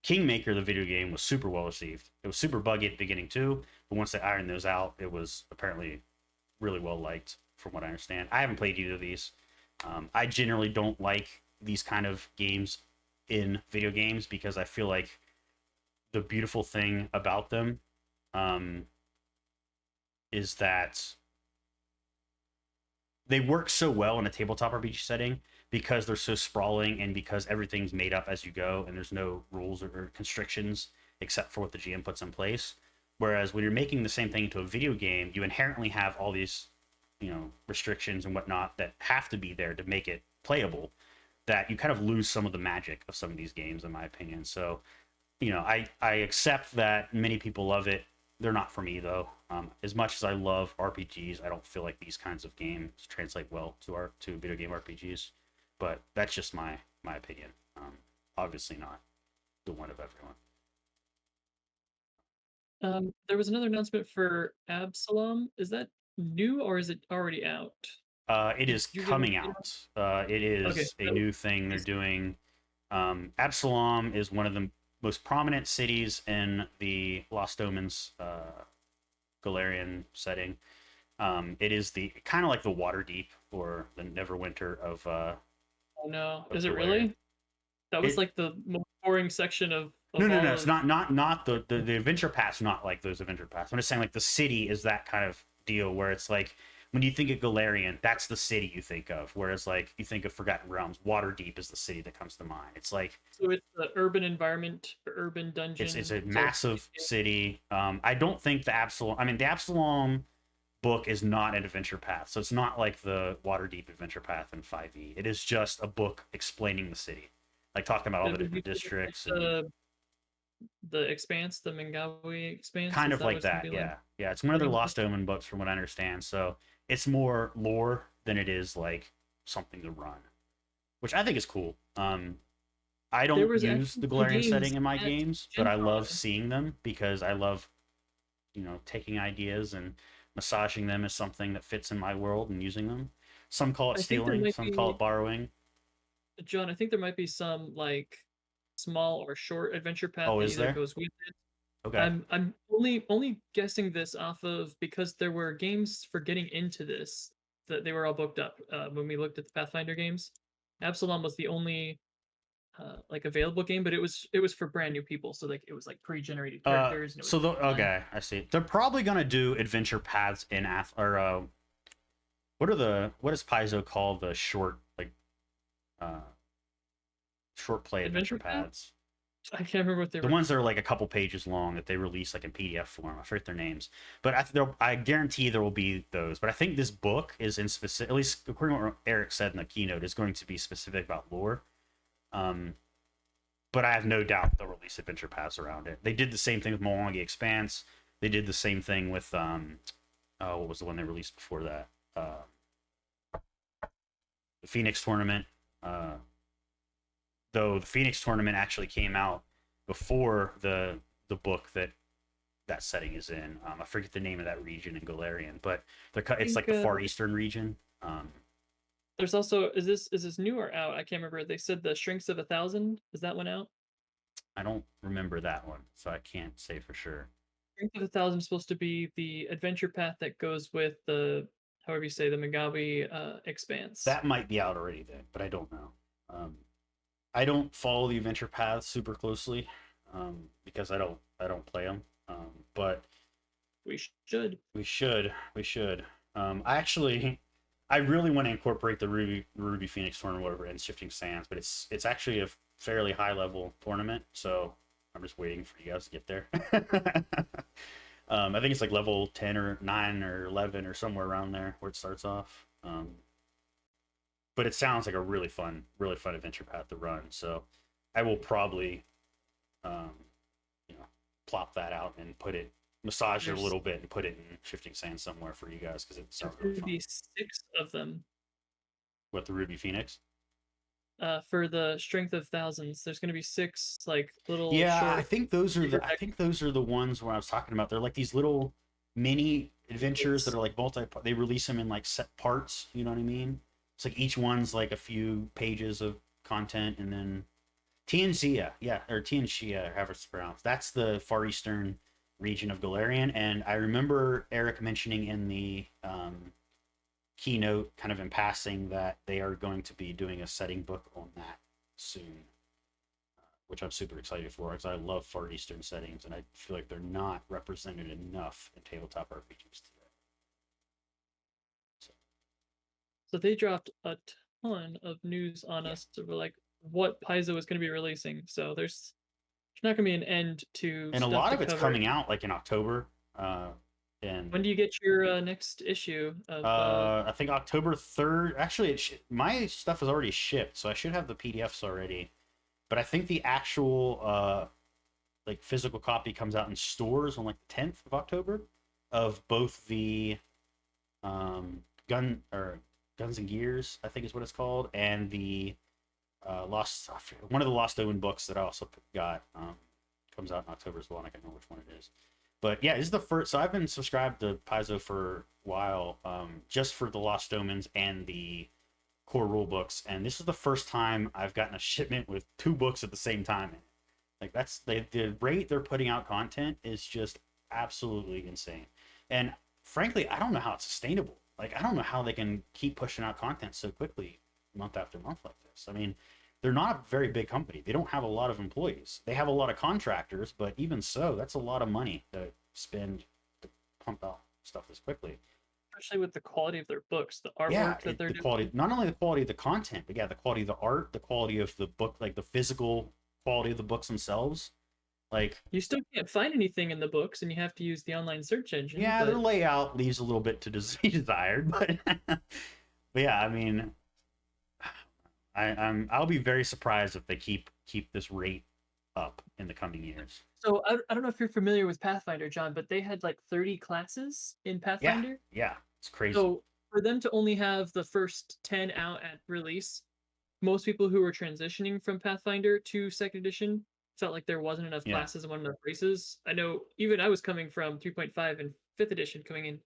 Kingmaker, the video game, was super well received. It was super buggy at the beginning too, but once they ironed those out, it was apparently really well liked, from what I understand. I haven't played either of these. I generally don't like these kind of games in video games because I feel like the beautiful thing about them is that they work so well in a tabletop RPG setting because they're so sprawling and because everything's made up as you go and there's no rules or constrictions except for what the GM puts in place. Whereas when you're making the same thing into a video game, you inherently have all these, restrictions and whatnot that have to be there to make it playable, that you kind of lose some of the magic of some of these games, in my opinion. So, I accept that many people love it. They're not for me though. As much as I love RPGs, I don't feel like these kinds of games translate well to video game RPGs. But that's just my opinion. Obviously not the one of everyone. There was another announcement for Absalom. Is that new or is it already out? It is coming out. It is a new thing they're doing. Absalom is one of the most prominent cities in the Lost Omens Galarian setting. It is the kind of like the Waterdeep or the Neverwinter of. Oh no! Is it really? That was like the most boring section of. No. It's not the adventure paths. Not like those adventure paths. I'm just saying like the city is that kind of deal where it's like when you think of Galarian, that's the city you think of. Whereas like you think of Forgotten Realms, Waterdeep is the city that comes to mind. It's like so it's the urban environment, urban dungeon. It's a massive city. I don't think the Absalom. I mean, the Absalom book is not an adventure path. So it's not like the Waterdeep adventure path in 5e. It is just a book explaining the city, like talking about all the Would you different say it's like districts and the Expanse, the Mangawi Expanse? kind Is of that what like it's gonna that. be like? Yeah. Yeah. It's one of their Setting Lost Omen books from what I understand. So it's more lore than it is like something to run, which I think is cool. I There don't was use actually the some Galarian setting games in my at games, but I love GenCon. seeing them because I love, taking ideas and massaging them as something that fits in my world and using them. Some call it I think there stealing, might some call it be borrowing. John, I think there might be some like small or short adventure path Oh, that is either there? goes with it. Okay. I'm only guessing this off of because there were games for getting into this that they were all booked up when we looked at the Pathfinder games. Absalom was the only like available game, but it was for brand new people, so like it was like pre-generated characters and it was So the online. okay, I see. They're probably gonna do adventure paths in Ath or what is Paizo called the short uh short play adventure Adventure path? paths? I can't remember what they The were ones that are called. like a couple pages long that they release like in PDF form. I forget their names, but I guarantee there will be those. But I think this book is in specific, at least according to what Eric said in the keynote, is going to be specific about lore. Um, but I have no doubt they'll release adventure paths around it. They did the same thing with Milwaukee Expanse. They did the same thing with oh, what was the one they released before that? The Phoenix Tournament. Uh, though the Phoenix Tournament actually came out before the book that setting is in. I forget the name of that region in Galarian, but I it's think like the far eastern region. there's also is this new or out? I can't remember. They said the Shrinks of 1,000. Is that one out? I don't remember that one, so I can't say for sure. Shrinks of 1,000 is supposed to be the adventure path that goes with the however you say the Magawi Expanse. That might be out already then, but I don't know. Um, I don't follow the adventure paths super closely because I don't play them. But We should. we should. I actually I really want to incorporate the Ruby Phoenix tournament, whatever, in Shifting Sands, but it's actually a fairly high level tournament, so I'm just waiting for you guys to get there. I think it's like level 10 or 9 or 11 or somewhere around there where it starts off. But it sounds like a really fun adventure path to run. So I will probably, um, plop that out and put it, massage it a There's little bit and put it in Shifting Sand somewhere for you guys because it there's sounds really going to fun. be 6 of them What, the Ruby Phoenix? for the Strength of Thousands. There's going to be 6 like little Yeah, I short think those are paper the I think those are the ones where I was talking about. They're like these little mini adventures that packets. are like multi. They release them in like set parts. You know what I mean? It's like each one's like a few pages of content, and then Tianxia, yeah, or Tianxia, however it's pronounced. That's the far eastern region of Galarian, and I remember Eric mentioning in the keynote, kind of in passing, that they are going to be doing a setting book on that soon, which I'm super excited for because I love far eastern settings, and I feel like they're not represented enough in tabletop RPGs today. So, So they dropped a ton of news on yeah, us to like what Paizo is going to be releasing. So there's not going to be an end to and a stuff lot to of it's cover. coming out like in October, and When do you get your next issue of I think October 3rd. Actually, my stuff is already shipped, so I should have the PDFs already. But I think the actual like physical copy comes out in stores on like the 10th of October of both the gun or Guns and Gears, I think is what it's called, and the Lost one of the Lost Owen books that I also got comes out in October as well. And I can't remember which one it is. But yeah, this is the first. So I've been subscribed to Paizo for a while, just for the Lost Omens and the core rule books, and this is the first time I've gotten a shipment with 2 books at the same time. Like the rate they're putting out content is just absolutely insane. And frankly, I don't know how it's sustainable. Like I don't know how they can keep pushing out content so quickly month after month like this. I mean, they're not a very big company. They don't have a lot of employees. They have a lot of contractors, but even so, that's a lot of money to spend to pump out stuff this quickly. especially with the quality of their books, the Yeah, artwork that they're the quality, doing. not only the quality of the content, but yeah, the quality of the art, the quality of the book, like the physical quality of the books themselves. Like, You still can't find anything in the books, and you have to use the online search engine. yeah, their But layout leaves a little bit to be desired, but but yeah, I mean, I'll be very surprised if they keep this rate up in the coming years. so I don't know if you're familiar with Pathfinder, John, but they had like 30 classes in Yeah, Pathfinder. yeah, it's crazy. So for them to only have the first 10 out at release, most people who were transitioning from Pathfinder to second edition felt like there wasn't enough Yeah. classes and wasn't enough races. I know even I was coming from 3.5 and fifth edition coming in.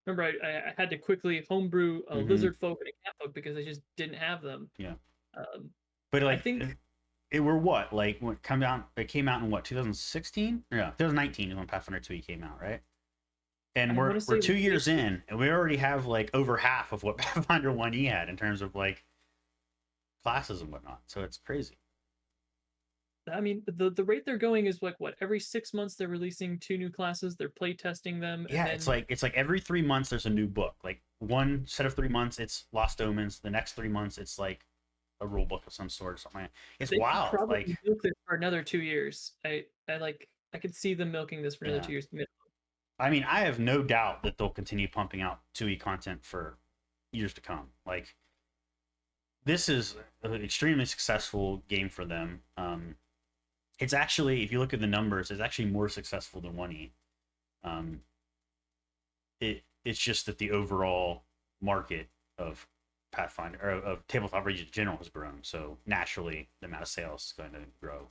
Remember, I had to quickly homebrew a Mm-hmm. lizard folk and a cat folk because I just didn't have them. Yeah. Um, But I like, think it were what, like, when it come out? It came out in what, 2016? Yeah, 2019 is when Pathfinder 2 came out, right? And I want to we're say 2 years in, and we already have like over half of what Pathfinder 1E had in terms of like classes and whatnot. So it's crazy. I mean the rate they're going is like what every 6 months they're releasing two new classes. They're play testing them, and Yeah, then it's like every 3 months there's a new book. Like one set of 3 months it's Lost Omens. The next 3 months it's like a rule book of some sort or something. It's they could wild. probably Like, milk it for another 2 years. I could see them milking this for another yeah. 2 years. I mean, I have no doubt that they'll continue pumping out 2E content for years to come. Like, this is an extremely successful game for them. It's actually, if you look at the numbers, it's actually more successful than 1E. Um, it's just that the overall market of Pathfinder or of tabletop region in general has grown, so naturally the amount of sales is going to grow.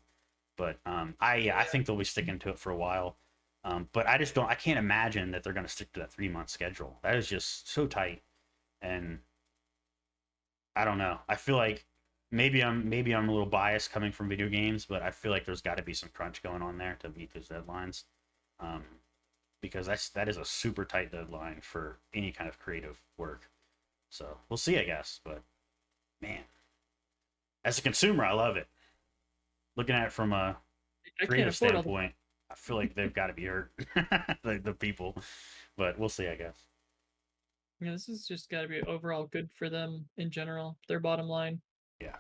But I think they'll be sticking to it for a while. But I can't imagine that they're going to stick to that 3 month schedule. That is just so tight, and I don't know. I feel like maybe I'm a little biased coming from video games, but I feel like there's got to be some crunch going on there to meet those deadlines, um, because that is a super tight deadline for any kind of creative work. So we'll see, I guess. But man, as a consumer, I love it. Looking at it from a I can't creative afford all the. standpoint, I feel like they've got to be hurt, the people. But we'll see, I guess. Yeah, this has just got to be overall good for them in general. Their bottom line. Yeah.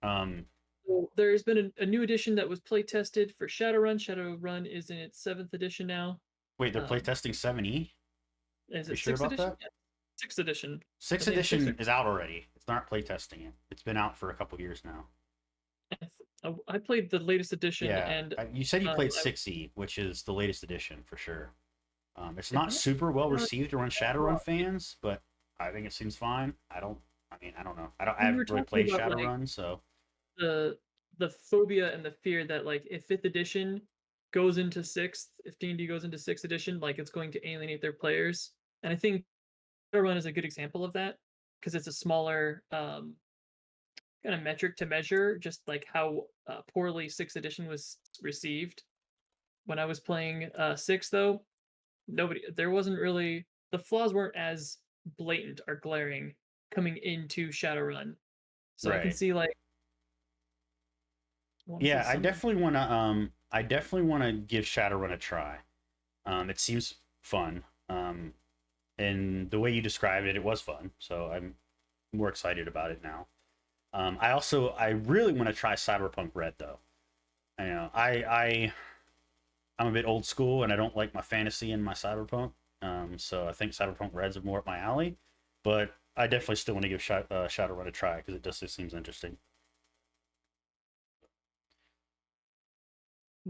Um. So there's been a new edition that was play tested for Shadowrun. Shadowrun is in its seventh edition now. Wait, they're Um, playtesting 7E. is Are you it sure sixth about edition? that? Yeah, sixth edition. Sixth The name sixth edition is out already. It's not playtesting it. It's been out for a couple years now. I played the latest edition, Yeah, and you said you played I 6E, which is the latest edition for sure. It's it's not not super well not received around Shadowrun fans, but I think it seems fine. I don't. I mean, I don't know. I we were haven't really talking played about like Shadowrun, so the the phobia and the fear that like if fifth edition goes into sixth, if D&D goes into sixth edition, like it's going to alienate their players. And I think Shadowrun is a good example of that because it's a smaller kind of metric to measure just like how poorly sixth edition was received. When I was playing six though, nobody there wasn't really the flaws weren't as blatant or glaring coming into Shadowrun. So I can right. see like I want to say Yeah, some I definitely want to give Shadowrun a try. It seems fun. And the way you described it, it was fun. So I'm more excited about it now. I really want to try Cyberpunk Red though. I know I'm a bit old school and I don't like my fantasy and my cyberpunk. So I think Cyberpunk Red's more up my alley. But I definitely still want to give Shadowrun a try because it just seems interesting.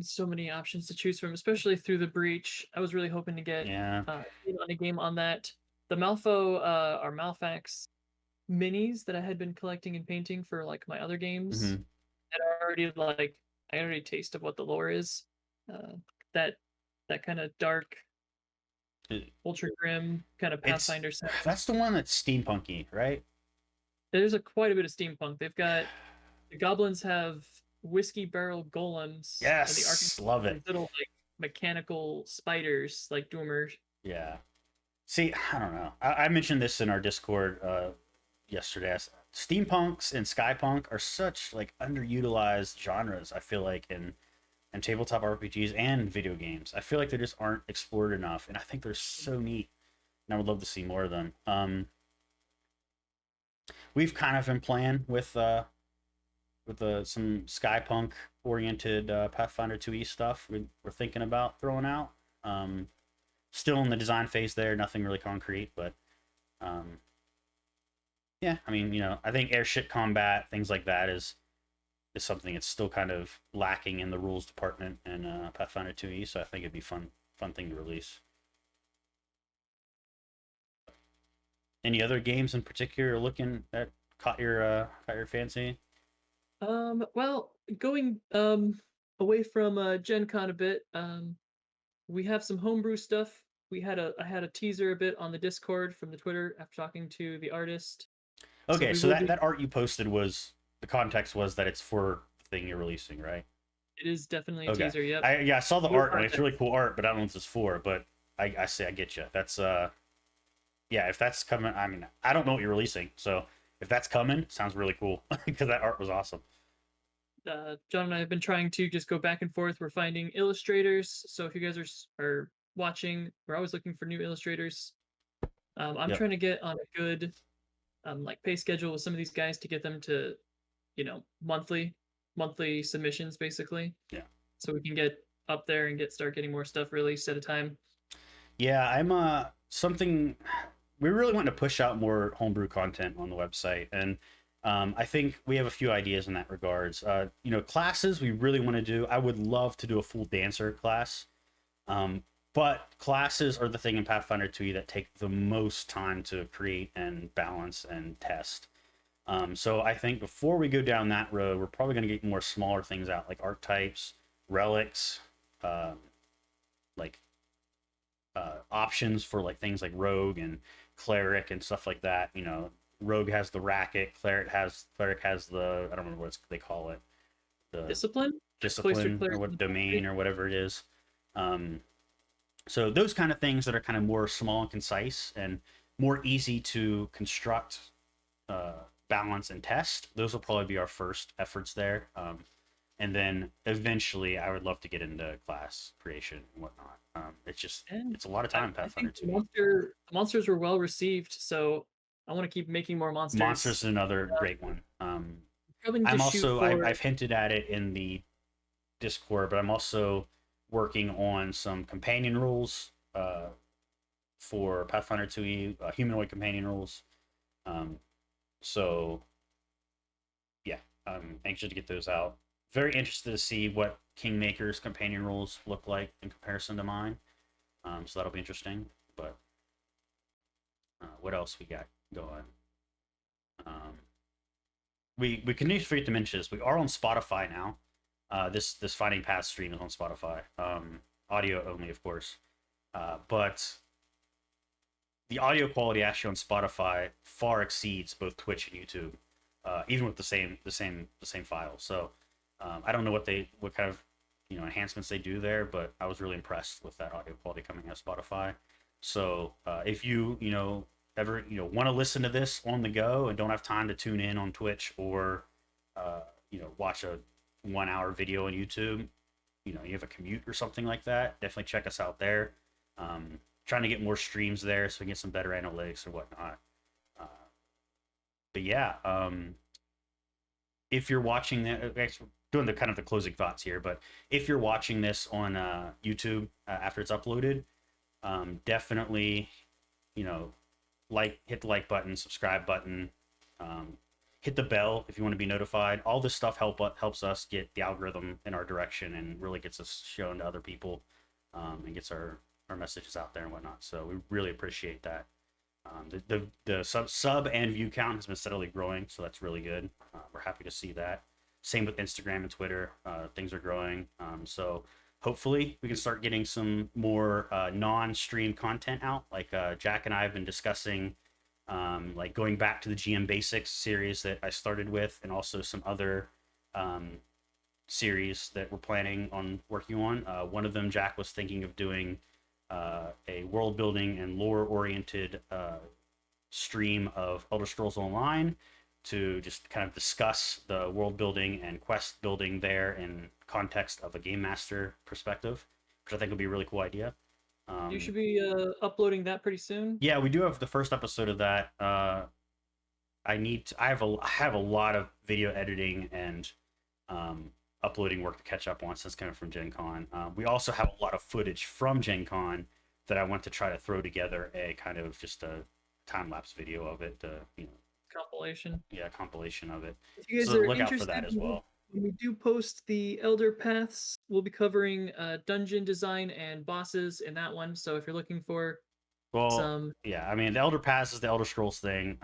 so many options to choose from, especially through the breach. I was really hoping to get Yeah. in on a game on that. The Malfo or Malfax minis that I had been collecting and painting for like my other games Hmm. that are already like I already taste of what the lore is. Uh, that that kind of dark, ultra grim kind of It's Pathfinder set. that's the one that's steampunky, right? There's a quite a bit of steampunk. They've got the goblins have whiskey barrel golems, and the Yes, love archers it. have little like mechanical spiders like doomers. Yeah. See, I don't know. I mentioned this in our Discord yesterday. Steampunks and skypunk are such like underutilized genres. I feel like in tabletop RPGs and video games. I feel like they just aren't explored enough, and I think they're so neat. And I would love to see more of them. We've kind of been playing with with some Skypunk oriented Pathfinder 2e stuff we're thinking about throwing out. Still in the design phase there, nothing really concrete, but um, yeah, I mean, I think airship combat, things like that is something that's still kind of lacking in the rules department in Pathfinder 2e. So I think it'd be fun thing to release. Any other games in particular looking at caught your fancy? Well, going away from Gen Con a bit, we have some homebrew stuff. I had a teaser a bit on the Discord from the Twitter after talking to the artist. So Okay, we so will that be that art you posted was the context was that it's for the thing you're releasing, right? It is definitely a Okay. teaser, yep. I saw the No art and it's really context. cool art, but I don't know what it's for. But I see, I get you. That's yeah, if that's coming, I mean, I don't know what you're releasing, so if that's coming, sounds really cool because that art was awesome. John and I have been trying to just go back and forth. We're finding illustrators. So if you guys are watching, we're always looking for new illustrators. I'm Yep. trying to get on a good like pay schedule with some of these guys to get them to, monthly submissions basically, Yeah. so we can get up there and start getting more stuff released at a time. Yeah, I'm something we really want to push out more homebrew content on the website, and I think we have a few ideas in that regards. Classes we really want to do. I would love to do a full dancer class, but classes are the thing in Pathfinder 2e that take the most time to create and balance and test. So I think before we go down that road, we're probably going to get more smaller things out, like archetypes, relics, um, like options for like things like rogue and cleric and stuff like that. Rogue has the racket, cleric has the, I don't remember what they call it, the Discipline, like cloistered discipline or clerics in what the domain Pathway. or whatever it is. Um, so those kind of things that are kind of more small and concise and more easy to construct, uh, balance and test. Those will probably be our first efforts there. And then eventually, I would love to get into class creation and whatnot. And It's a lot of I, time, I Pathfinder think the 2e. monsters were well received, so I want to keep making more Monsters monsters. is another great one. Probably need to I'm shoot also for I've hinted at it in the Discord, but I'm also working on some companion rules for Pathfinder 2e, humanoid companion rules. Um, so yeah, I'm anxious to get those out. Very interested to see what Kingmaker's companion rules look like in comparison to mine. So that'll be interesting. But what else we got going? Um, we continue to forget to mention this. We are on Spotify now. This Finding Path stream is on Spotify. Audio only, of course. But the audio quality actually on Spotify far exceeds both Twitch and YouTube, even with the same file. So I don't know what kind of enhancements they do there, but I was really impressed with that audio quality coming out of Spotify. So if you ever want to listen to this on the go and don't have time to tune in on Twitch or watch a 1 hour video on YouTube, you have a commute or something like that, definitely check us out there. Trying to get more streams there so we can get some better analytics and whatnot. Uh, but yeah, if you're watching that, doing the kind of the closing thoughts here, but if you're watching this on YouTube after it's uploaded, definitely, you know, hit the like button, subscribe button, um, hit the bell if you want to be notified. All this stuff helps us get the algorithm in our direction and really gets us shown to other people, and gets our messages out there and whatnot. So we really appreciate that. The sub and view count has been steadily growing, so that's really good. We're happy to see that. Same with Instagram and Twitter. Things are growing. So hopefully we can start getting some more non-stream content out. Like Jack and I have been discussing, like going back to the GM Basics series that I started with, and also some other um, series that we're planning on working on. One of them, Jack was thinking of doing a world building and lore oriented stream of Elder Scrolls Online to just kind of discuss the world building and quest building there in context of a game master perspective, which I think would be a really cool idea. You Um, should be uploading that pretty soon. yeah, we do have the first episode of that. I have a lot of video editing and uploading work to catch up on since coming from Gen Con. We also have a lot of footage from Gen Con that I want to try to throw together a kind of just a time lapse video of it, Compilation. yeah, compilation of it. If you guys So are look out for interested, that as well. when we do post the Elder Paths, we'll be covering dungeon design and bosses in that one. So if you're looking for Well, some, yeah, I mean, the Elder Pass is the Elder Scrolls thing.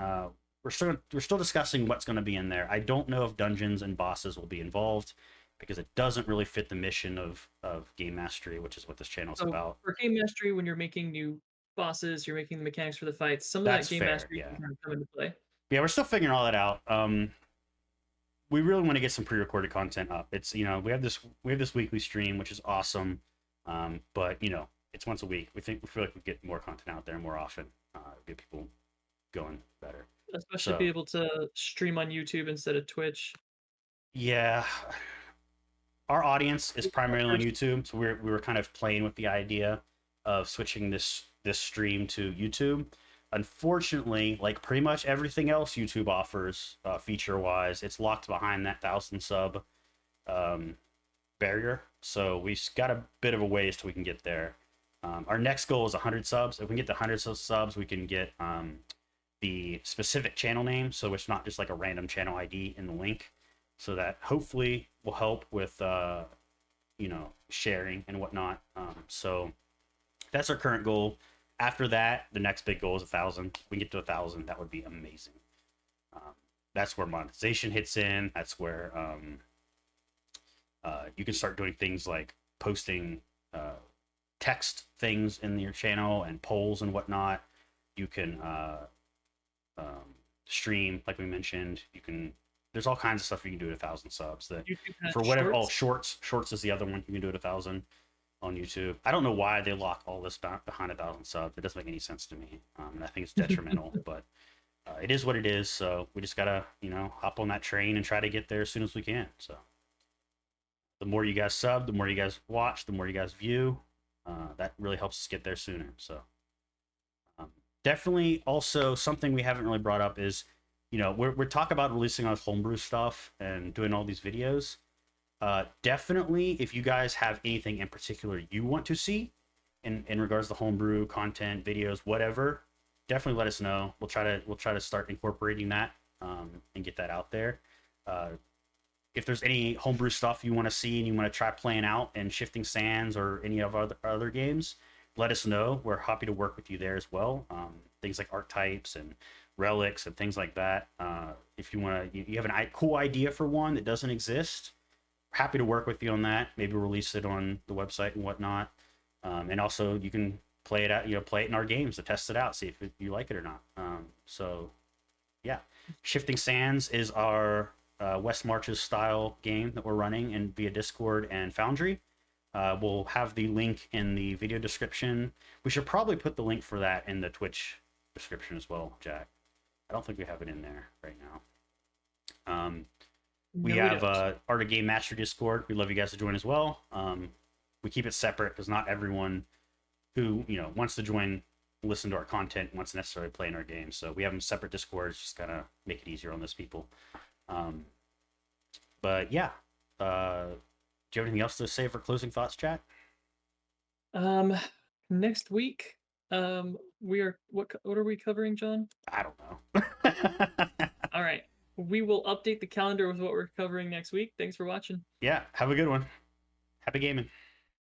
We're still discussing what's going to be in there. I don't know if dungeons and bosses will be involved because it doesn't really fit the mission of game mastery, which is what this channel is so about. for game mastery, when you're making new bosses, you're making the mechanics for the fights. Some of that That's game fair, mastery yeah. can kind of come into play. Yeah, we're still figuring all that out. We really want to get some pre-recorded content up. It's we have this weekly stream, which is awesome. But it's once a week. We feel like we get more content out there more often. Get people going better. Especially be So able to stream on YouTube instead of Twitch. yeah, our audience is primarily on YouTube, so we were kind of playing with the idea of switching this stream to YouTube. Unfortunately, like pretty much everything else YouTube offers, feature wise, it's locked behind that 1,000 sub um, barrier. So we got a bit of a ways till we can get there. Our next goal is 100 subs. If we can get to 100 subs, we can get the specific channel name, so it's not just like a random channel ID in the link. So that hopefully will help with sharing and whatnot. So that's our current goal. After that, the next big goal is 1,000. If we get to 1,000, that would be amazing. That's where monetization hits in. That's where you can start doing things like posting text things in your channel and polls and whatnot. You can stream, like we mentioned. You can. There's all kinds of stuff you can do at 1,000 subs. That YouTube has for whatever. Oh, shorts. shorts is the other one you can do at 1,000 on YouTube. I don't know why they lock all this behind 1,000 subs. It doesn't make any sense to me, and I think it's detrimental. But it is what it is. So we just gotta hop on that train and try to get there as soon as we can. So the more you guys sub, the more you guys watch, the more you guys view. That really helps us get there sooner. So definitely also something we haven't really brought up is we're talking about releasing our homebrew stuff and doing all these videos. Definitely, if you guys have anything in particular you want to see in regards to homebrew content, videos, whatever, definitely let us know. We'll try to start incorporating that and get that out there. If there's any homebrew stuff you want to see and you want to try playing out in Shifting Sands or any of our other games, let us know. We're happy to work with you there as well. Things like archetypes and relics and things like that. If you have a cool idea for one that doesn't exist, happy to work with you on that. Maybe release it on the website and whatnot. And also you can play it out, play it in our games to test it out, see if you like it or not. So yeah, Shifting Sands is our West Marches style game that we're running and via Discord and Foundry. We'll have the link in the video description. We should probably put the link for that in the Twitch description as well, Jack. I don't think we have it in there right now. We have Art of Game Master Discord. We'd love you guys to join as well. We keep it separate because not everyone who wants to join, listen to our content, wants to necessarily play in our games. So we have them separate Discords, just kind of make it easier on those people. But yeah, do you have anything else to say for closing thoughts, chat? Next week, we are what are we covering, John? I don't know. All right, we will update the calendar with what we're covering next week. Thanks for watching. Yeah, have a good one. Happy gaming.